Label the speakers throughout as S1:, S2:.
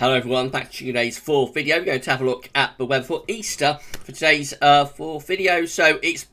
S1: Hello everyone, back to today's fourth video. We're going to have a look at the weather for Easter for today's fourth video. So it's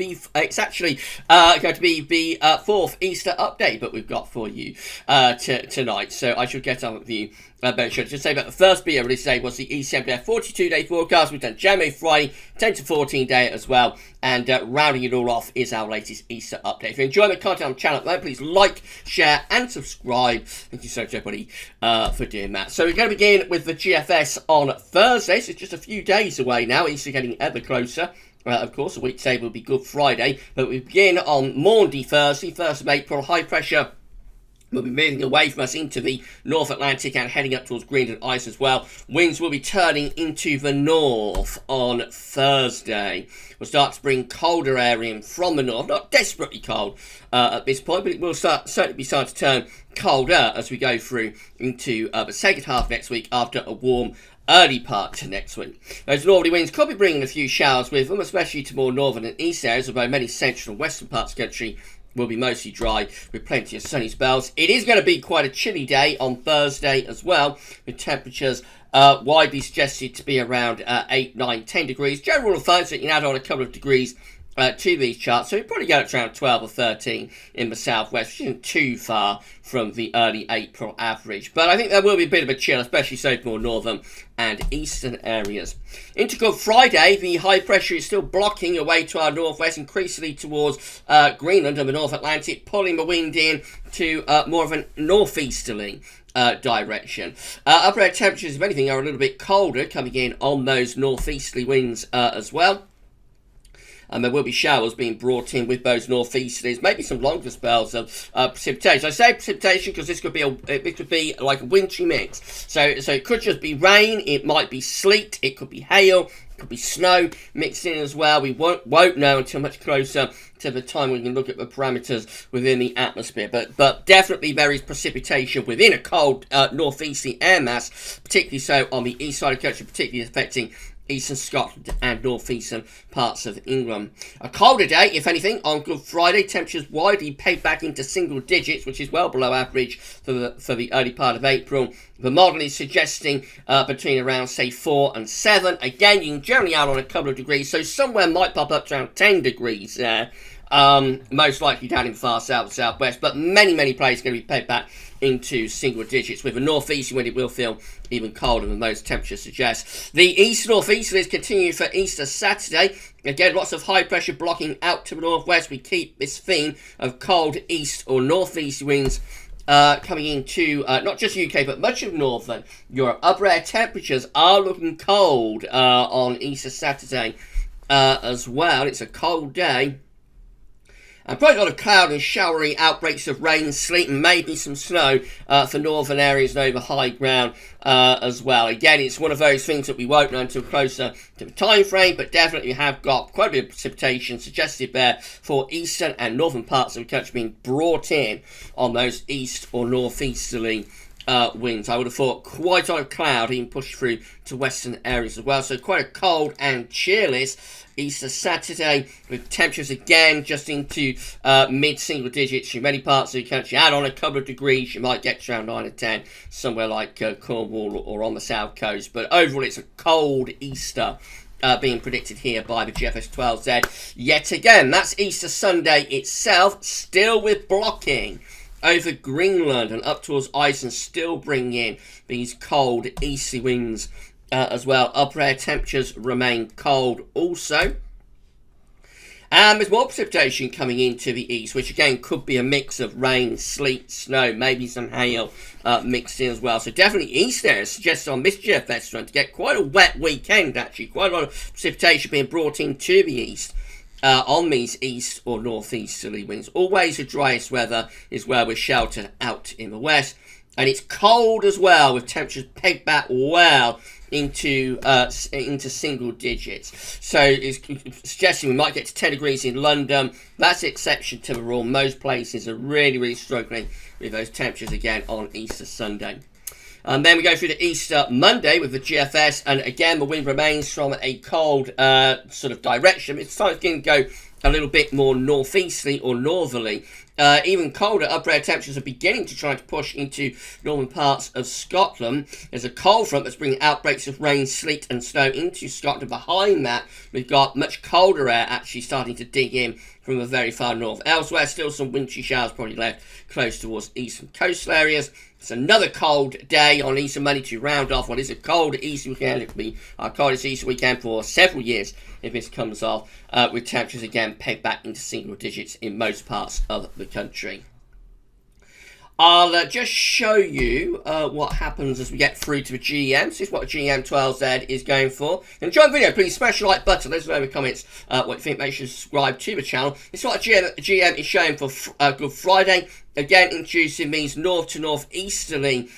S1: actually going to be the fourth Easter update that we've got for you tonight. So I shall get on with you very short. Just say that the first video released today was the ECMWF 42-day forecast. We've done January, Friday, 10 to 14 day as well. And rounding it all off is our latest Easter update. If you enjoy the content on the channel, please like, share and subscribe. Thank you so much everybody for doing that. So we're going to begin with the GFS on Thursday. So it's just a few days away now. Easter getting ever closer. Of course, a week today will be Good Friday. But we begin on Maundy Thursday, 1st of April. High pressure will be moving away from us into the North Atlantic and heading up towards Greenland ice as well. Winds will be turning into the north on Thursday. We'll start to bring colder air in from the north. Not desperately cold at this point, but it will certainly be starting to turn colder as we go through into the second half next week after a warm early part to next week. Those northerly winds could be bringing a few showers with them, especially to more northern and east areas, although many central and western parts of the country will be mostly dry with plenty of sunny spells. It is going to be quite a chilly day on Thursday as well, with temperatures widely suggested to be around 8, 9, 10 degrees. General rule of thumb is that you can add on a couple of degrees to these charts, so you probably get up to around 12 or 13 in the southwest, which isn't too far from the early April average. But I think there will be a bit of a chill, especially so for more northern and eastern areas. Into Good Friday, the high pressure is still blocking away to our northwest, increasingly towards Greenland and the North Atlantic, pulling the wind in to more of a northeasterly direction. Upper air temperatures, if anything, are a little bit colder coming in on those northeasterly winds as well. And there will be showers being brought in with those northeasterlies, maybe some longer spells of precipitation. I say precipitation because this could be like a wintry mix. So it could just be rain, it might be sleet, it could be hail, it could be snow mixed in as well. We won't know until much closer to the time we can look at the parameters within the atmosphere. But definitely there is precipitation within a cold northeasterly air mass, particularly so on the east side of the country, particularly affecting eastern Scotland and northeastern parts of England. A colder day, if anything, on Good Friday. Temperatures widely pegged back into single digits, which is well below average for the early part of April. The model is suggesting between around, say, 4 and 7. Again, you can generally add on a couple of degrees, so somewhere might pop up to around 10 degrees there. Most likely down in far south and southwest, but many places are going to be pegged back into single digits, with a northeast wind it will feel even colder than those temperatures suggest. The east northeasterlies continue for Easter Saturday. Again, lots of high pressure blocking out to the northwest. We keep this theme of cold east or northeast winds coming into not just UK but much of northern Europe. Upper air temperatures are looking cold on Easter Saturday as well. It's a cold day. And probably a lot of cloud and showery outbreaks of rain, sleet, and maybe some snow for northern areas and over high ground as well. Again, it's one of those things that we won't know until closer to the time frame, but definitely have got quite a bit of precipitation suggested there for eastern and northern parts of the country being brought in on those east or northeasterly winds. I would have thought quite a lot of cloud even pushed through to western areas as well. So quite a cold and cheerless Easter Saturday, with temperatures again just into mid-single digits in many parts of the country. Add on a couple of degrees, you might get to around 9 or 10 somewhere like Cornwall or on the south coast. But overall, it's a cold Easter being predicted here by the GFS 12Z. Yet again, that's Easter Sunday itself, still with blocking over Greenland and up towards Iceland, still bringing in these cold easterly winds as well. Upper air temperatures remain cold also. And there's more precipitation coming into the east, which again could be a mix of rain, sleet, snow, maybe some hail mixed in as well. So definitely east there suggests on this GFS front to get quite a wet weekend actually. Quite a lot of precipitation being brought into the east. On these east or northeasterly winds. Always the driest weather is where we're sheltered out in the west. And it's cold as well, with temperatures pegged back well into single digits. So it's suggesting we might get to 10 degrees in London. That's the exception to the rule. Most places are really struggling with those temperatures again on Easter Sunday. And then we go through to Easter Monday with the GFS, and again the wind remains from a cold sort of direction. It's starting to go a little bit more northeasterly or northerly. Even colder upper air temperatures are beginning to try to push into northern parts of Scotland. There's a cold front that's bringing outbreaks of rain, sleet and snow into Scotland. Behind that, we've got much colder air actually starting to dig in from the very far north. Elsewhere, still some wintry showers probably left close towards eastern coastal areas. It's another cold day on Easter Monday to round off what is a cold Easter weekend. It will be our coldest Easter weekend for several years if this comes off, with temperatures again pegged back into single digits in most parts of the country. I'll just show you what happens as we get through to the GM. This is what GM12Z is going for. Enjoy the video, please smash the like button. Let us know in the comments what you think. Make sure to subscribe to the channel. This is what GM is showing for Good Friday. Again, introducing these north to northeasterly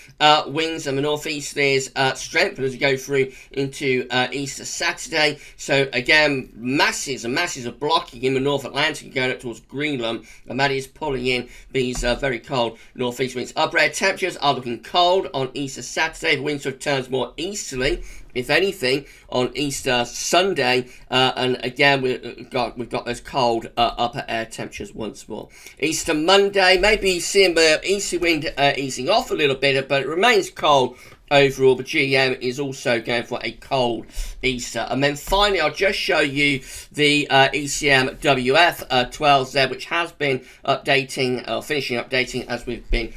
S1: winds, and the northeasterly is strengthened as we go through into Easter Saturday. So again, masses and masses of blocking in the North Atlantic going up towards Greenland, and that is pulling in these very cold northeast winds. Upper air temperatures are looking cold on Easter Saturday. The wind sort of turns more easterly, if anything, on Easter Sunday, and again we've got those cold upper air temperatures once more. Easter Monday, maybe seeing the easterly wind easing off a little bit, but it remains cold overall. The GM is also going for a cold Easter. And then finally, I'll just show you the ECM WF12Z, which has been updating, finishing updating as we've been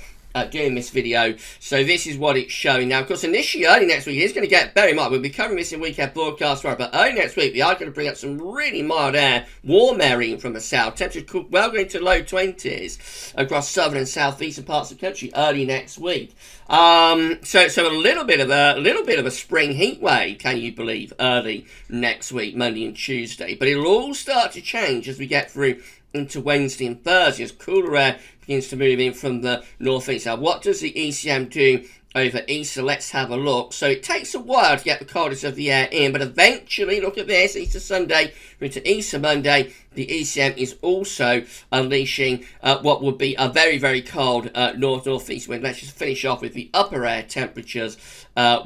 S1: doing this video. So this is what it's showing now. Of course, initially early next week, it's going to get very mild. We'll be covering this in weekend broadcast tomorrow, but early next week we are going to bring up some really mild air, warm air in from the south. Temperatures could well go into low 20s across southern and southeastern parts of the country early next week. So a little bit of a spring heat wave, can you believe, early next week, Monday and Tuesday. But it'll all start to change as we get through into Wednesday and Thursday as cooler air begins to move in from the northeast. Now, what does the ECM do over Easter? Let's have a look. So it takes a while to get the coldest of the air in, but eventually, look at this, Easter Sunday through to Easter Monday, the ECM is also unleashing what would be a very, very cold north-northeast wind. Let's just finish off with the upper air temperatures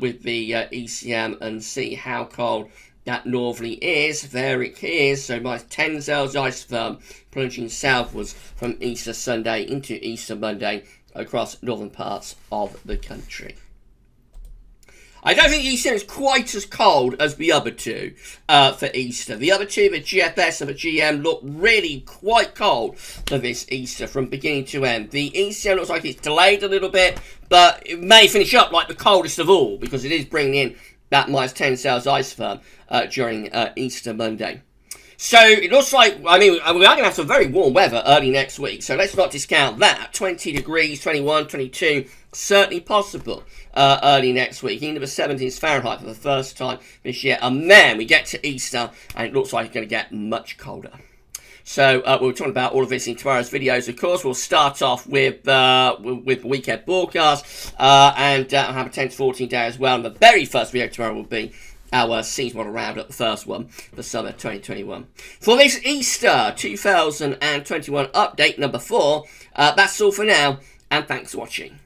S1: with the ECM and see how cold that northerly is. There it is. So minus 10 Celsius isotherm plunging southwards from Easter Sunday into Easter Monday across northern parts of the country. I don't think ECM is quite as cold as the other two for Easter. The other two, the GFS and the GM, look really quite cold for this Easter from beginning to end. The ECM looks like it's delayed a little bit, but it may finish up like the coldest of all because it is bringing in that minus 10 Celsius isotherm during Easter Monday. So it looks like, I mean, we are going to have some very warm weather early next week, so let's not discount that. 20 degrees, 21, 22, certainly possible early next week, into the 70s Fahrenheit for the first time this year. And then we get to Easter, and it looks like it's going to get much colder. So we'll talk about all of this in tomorrow's videos. Of course, we'll start off with the weekend broadcast and have a 10 to 14 day as well. And the very first video tomorrow will be our season model roundup, the first one for summer 2021. For this Easter 2021 update number 4, that's all for now, and thanks for watching.